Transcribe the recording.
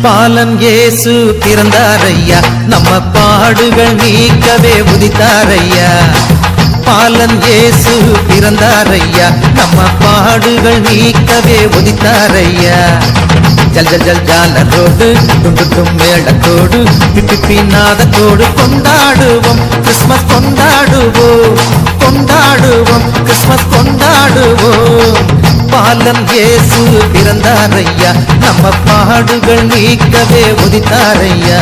பாலன் இயேசு பிறந்தாரையா, நம்ம பாடுகள் நீக்கவே உதித்தாரையா. பாலன் இயேசு பிறந்தாரையா, நம்ம பாடுகள் நீக்கவே உதித்தாரையா. ஜல் ஜல் ஜல் ஜாலரோடு டும் மேளத்தோடு பிப்பி நாதத்தோடு கொண்டாடுவோம் கிறிஸ்மஸ் கொண்டாடுவோம் கொண்டாடுவோம் கிறிஸ்மஸ் கொண்டாடுவோம். பாலன் இயேசு பிறந்தாரையா, நம்ம பாடுகள் நீக்கவே உதித்தாரையா.